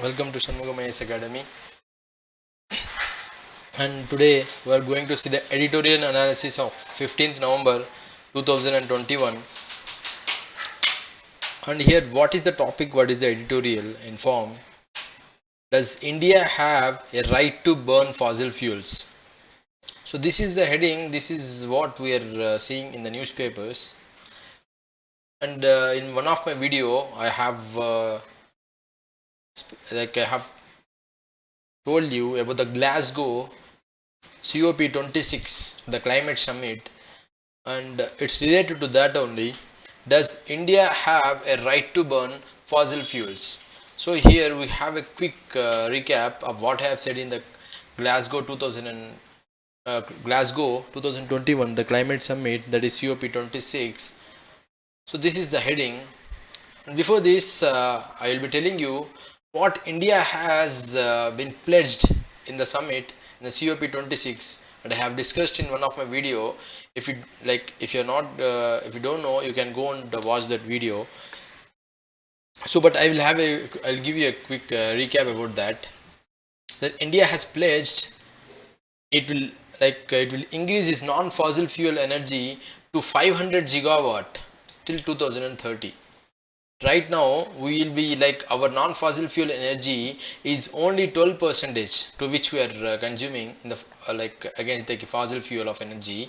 Welcome to Shanmugam IAS Academy, and today we are going to see the editorial analysis of 15th November 2021. And here, what is the topic? What is the editorial? Inform. Does India have a right to burn fossil fuels? So this is the heading. This is what we are seeing in the newspapers. And in one of my video, I have I have told you about the Glasgow COP26, the climate summit, and it's related to that only. Does India have a right to burn fossil fuels? So here we have a quick recap of what I have said in the Glasgow 2021, the climate summit, that is COP26. So this is the heading. And before this, I will be telling you what India has been pledged in the summit in the COP26, and I have discussed in one of my video. If you if you're not, if you don't know, you can go and watch that video. So, but I'll give you a quick recap about that. That India has pledged it will increase its non-fossil fuel energy to 500 gigawatt till 2030. Right now we will be our non-fossil fuel energy is only 12 percentage to which we are consuming in the against the fossil fuel of energy.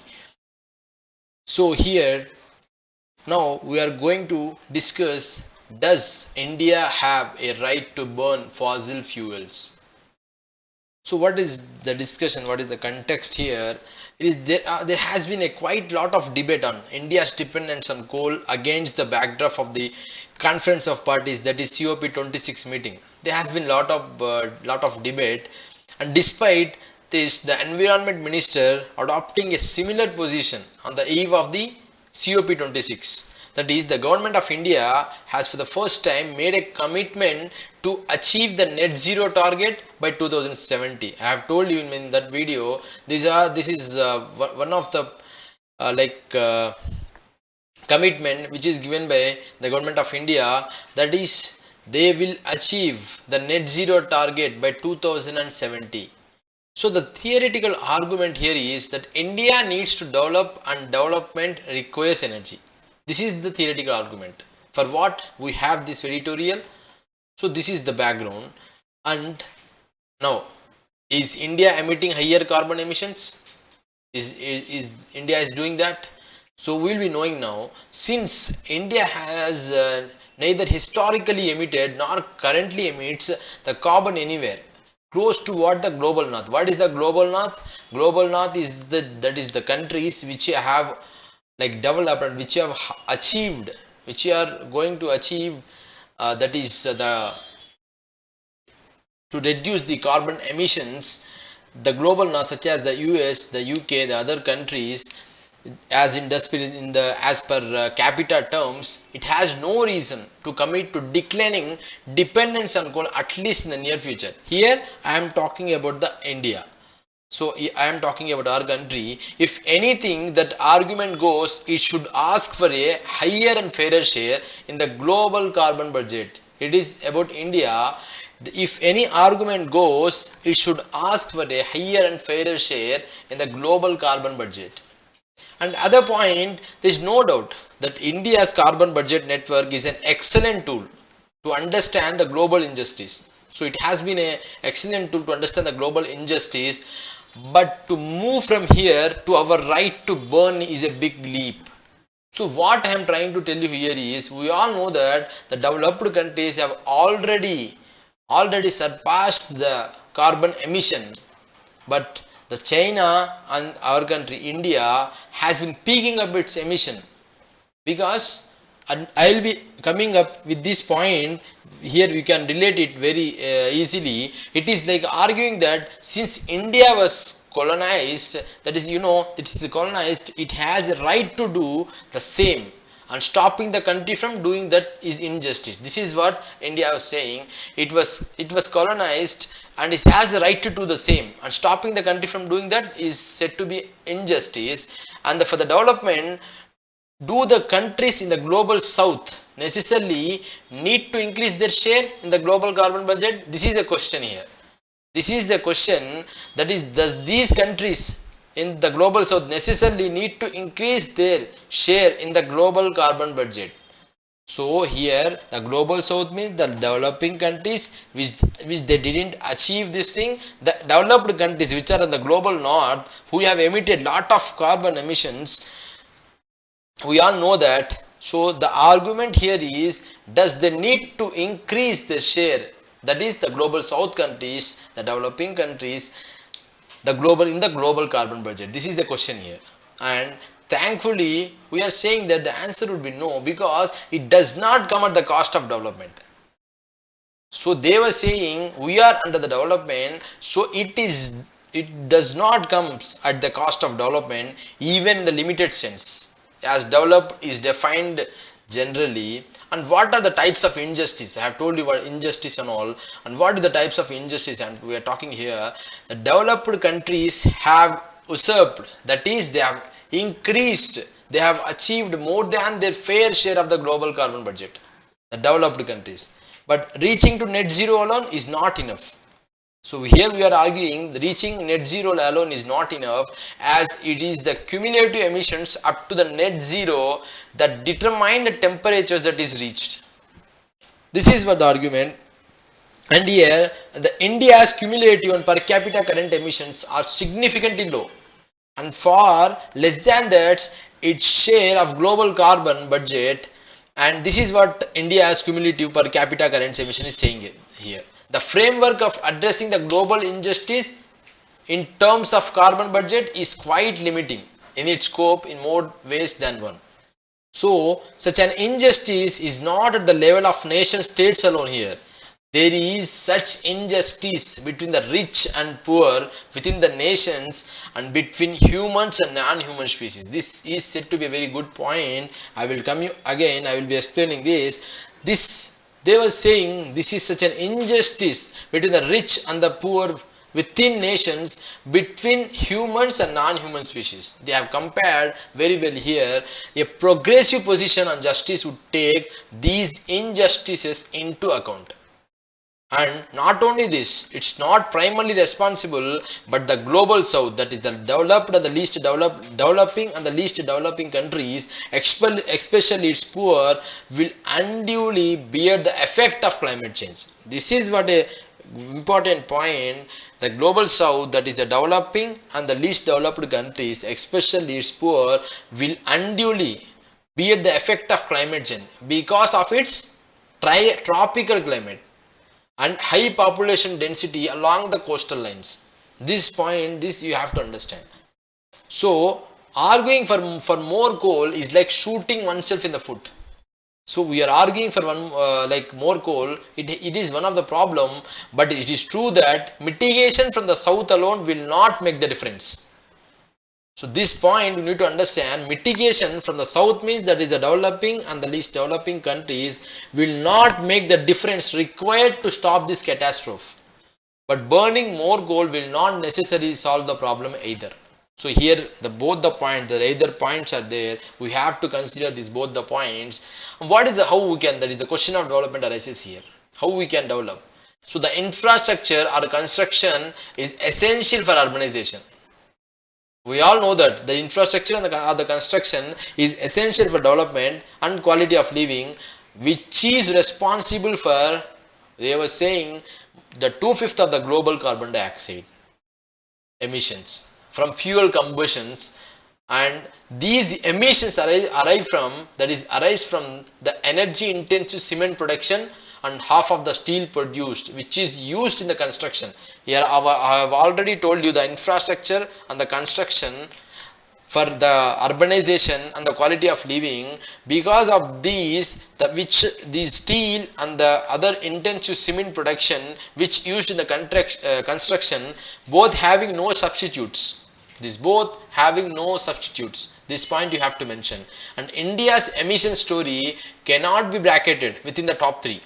So here now we are going to discuss, does India have a right to burn fossil fuels? So what is the discussion? What is the context here? It is there has been a quite lot of debate on India's dependence on coal against the backdrop of the Conference of Parties, that is COP26 meeting. There has been lot of debate, and despite this, the Environment Minister adopting a similar position on the eve of the COP26. That is, the government of India has for the first time made a commitment to achieve the net zero target by 2070. I have told you in that video. This is one of the commitment which is given by the government of India. That is, they will achieve the net zero target by 2070. So the theoretical argument here is that India needs to develop, and development requires energy. This is the theoretical argument. For what we have this editorial. So this is the background. And now, is India emitting higher carbon emissions? Is India is doing that? So we will be knowing now, since India has neither historically emitted nor currently emits the carbon anywhere close to what the global north. What is the global north? Global north is the countries which have developed and which have achieved, which are going to achieve, that is the to reduce the carbon emissions. The global north, such as the US, the UK, the other countries, as in the as per capita terms, it has no reason to commit to declining dependence on coal, at least in the near future. Here I am talking about the India. So I am talking about our country. If anything, that argument goes, it should ask for a higher and fairer share in the global carbon budget. It is about India. If any argument goes, it should ask for a higher and fairer share in the global carbon budget. And other point, there is no doubt that India's carbon budget network is an excellent tool to understand the global injustice. So it has been an excellent tool to understand the global injustice, but to move from here to our right to burn is a big leap. So what I am trying to tell you here is, we all know that the developed countries have already surpassed the carbon emission, but the China and our country India has been peaking up its emission. Because, and I will be coming up with this point here, we can relate it very easily. It is like arguing that since India was colonized, that is, it is colonized, it has a right to do the same, and stopping the country from doing that is injustice. This is what India was saying. It was colonized and it has the right to do the same, and stopping the country from doing that is said to be injustice. And for the development, do the countries in the global south necessarily need to increase their share in the global carbon budget? This is the question here. This is the question, that is, does these countries in the global south necessarily need to increase their share in the global carbon budget? So here the global south means the developing countries which they didn't achieve this thing. The developed countries which are in the global north who have emitted lot of carbon emissions, we all know that. So the argument here is, does they need to increase their share, that is the global south countries, the developing countries, the global carbon budget? This is the question here. And thankfully we are saying that the answer would be no, because it does not come at the cost of development. So they were saying we are under the development, so it does not comes at the cost of development, even in the limited sense, as developed is defined generally. And what are the types of injustice? I have told you what injustice and all, and what are the types of injustice, and we are talking here. The developed countries have usurped, that is they have increased, they have achieved more than their fair share of the global carbon budget, the developed countries. But reaching to net zero alone is not enough. So here we are arguing reaching net zero alone is not enough, as it is the cumulative emissions up to the net zero that determine the temperatures that is reached. This is what the argument. And here the India's cumulative and per capita current emissions are significantly low, and far less than that its share of global carbon budget. And this is what India's cumulative per capita current emission is saying here. The framework of addressing the global injustice in terms of carbon budget is quite limiting in its scope in more ways than one. So such an injustice is not at the level of nation states alone here. There is such injustice between the rich and poor, within the nations, and between humans and non-human species. This is said to be a very good point. I will come you again, I will be explaining this. They were saying this is such an injustice between the rich and the poor within nations, between humans and non-human species. They have compared very well here. A progressive position on justice would take these injustices into account. And not only this, it's not primarily responsible, but the global south, that is the developed and the least developing and the least developing countries, especially its poor, will unduly bear the effect of climate change. This is what a important point. The global south, that is the developing and the least developed countries, especially its poor, will unduly bear the effect of climate change because of its tropical climate and high population density along the coastal lines. This you have to understand. So arguing for more coal is like shooting oneself in the foot. So we are arguing for like more coal. It is one of the problem, but it is true that mitigation from the south alone will not make the difference. So this point you need to understand. Mitigation from the south means that is the developing and the least developing countries will not make the difference required to stop this catastrophe. But burning more coal will not necessarily solve the problem either. So here both the points, the either points are there. We have to consider these both the points. And what is the how we can, that is the question of development arises here. How we can develop. So the infrastructure or construction is essential for urbanization. We all know that the infrastructure and the construction is essential for development and quality of living, which is responsible for, they were saying, the 2/5 of the global carbon dioxide emissions from fuel combustions. And these emissions arise from the energy intensive cement production and half of the steel produced which is used in the construction. Here I have already told you the infrastructure and the construction for the urbanization and the quality of living. Because of these, these steel and the other intensive cement production which used in the construction, both having no substitutes. This point you have to mention. And India's emission story cannot be bracketed within the top 3.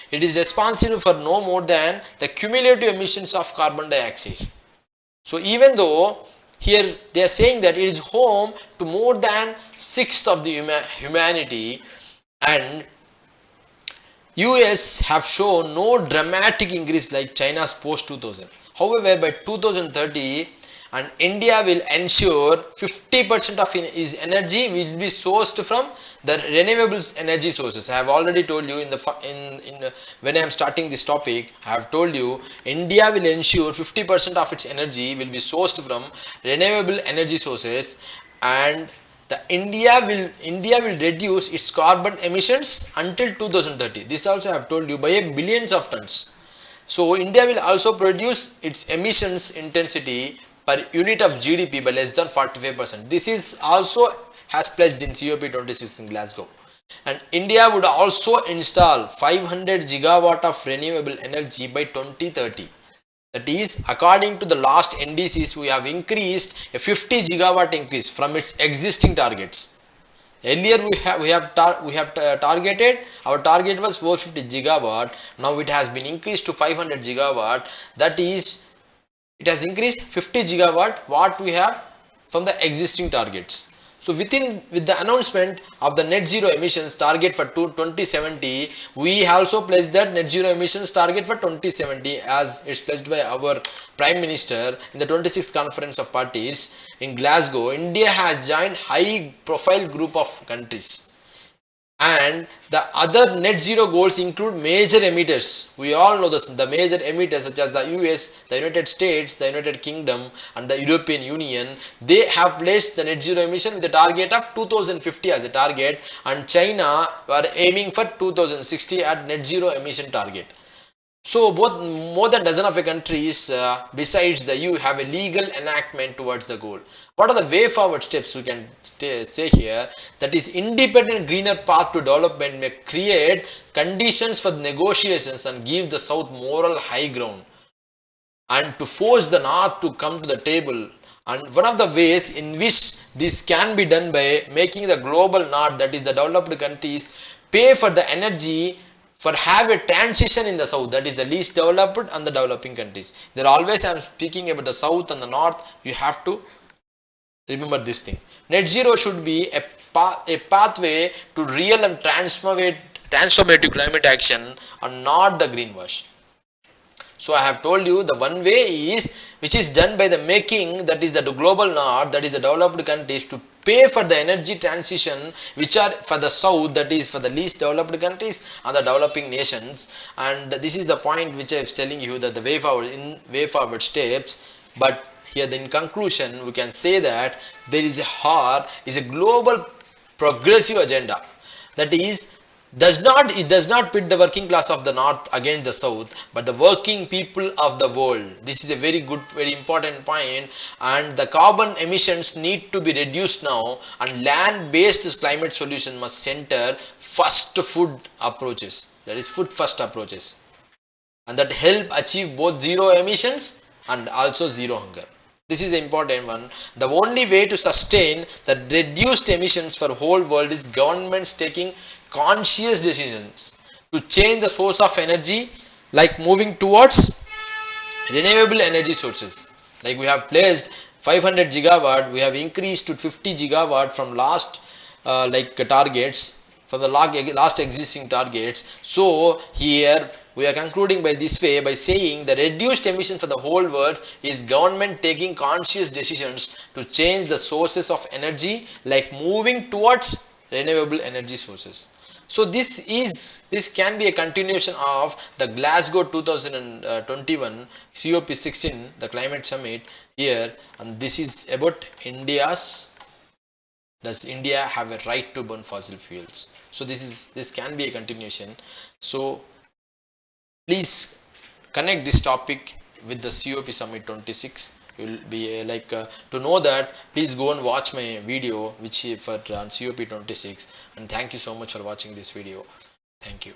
It is responsible for no more than the cumulative emissions of carbon dioxide. So even though Here they are saying that it is home to more than sixth of the humanity, and US have shown no dramatic increase like China's post 2000. However, by 2030, and India will ensure 50% of its energy will be sourced from the renewable energy sources. I have already told you in the when I am starting this topic, I have told you India will ensure 50% of its energy will be sourced from renewable energy sources, and the India will reduce its carbon emissions until 2030. This also I have told you by billions of tons. So India will also produce its emissions intensity per unit of GDP by less than 45%. This is also has pledged in COP26 in Glasgow. And India would also install 500 gigawatt of renewable energy by 2030. That is, according to the last NDCs, we have increased a 50 gigawatt increase from its existing targets. Earlier we have targeted, our target was 450 gigawatt. Now it has been increased to 500 gigawatt. That is, it has increased 50 gigawatt what we have from the existing targets. So with the announcement of the net zero emissions target for 2070, we also pledged that net zero emissions target for 2070 as it's pledged by our Prime Minister in the 26th Conference of Parties in Glasgow. India has joined high profile group of countries. And the other net zero goals include major emitters. We all know this, the major emitters such as the US, the United States, the United Kingdom, and the European Union. They have placed the net zero emission with a target of 2050 as a target, and China were aiming for 2060 at net zero emission target. So both more than dozen of the countries besides the EU have a legal enactment towards the goal. What are the way forward steps we can say here? That is, independent greener path to development may create conditions for negotiations and give the South moral high ground, and to force the North to come to the table. And one of the ways in which this can be done by making the global North, that is the developed countries, pay for the energy for have a transition in the South, that is the least developed and the developing countries. There always I am speaking about the South and the North. You have to remember this thing. Net zero should be a pathway to real and transformative climate action and not the greenwash. So I have told you the one way is which is done by the making, that is the global north, that is the developed countries, to pay for the energy transition which are for the south, that is for the least developed countries and the developing nations. And this is the point which I was telling you, that the way forward steps. But here in conclusion we can say that there is a global progressive agenda, that is it does not pit the working class of the north against the south, but the working people of the world. This is a very important point. And the carbon emissions need to be reduced now, and land based climate solution must center first food approaches, that is food first approaches, and that help achieve both zero emissions and also zero hunger. This is the important one. The only way to sustain the reduced emissions for whole world is governments taking conscious decisions to change the source of energy, like moving towards renewable energy sources. Like we have placed 500 gigawatt, we have increased to 50 gigawatt from last targets, from the last existing targets. So here we are concluding by this way by saying the reduced emission for the whole world is government taking conscious decisions to change the sources of energy, like moving towards renewable energy sources. So this can be a continuation of the Glasgow 2021 COP16, the climate summit here, and this is about India's, does India have a right to burn fossil fuels? So this can be a continuation. So please connect this topic with the COP Summit 26. You will be to know that, please go and watch my video which for on COP 26, and thank you so much for watching this video. Thank you.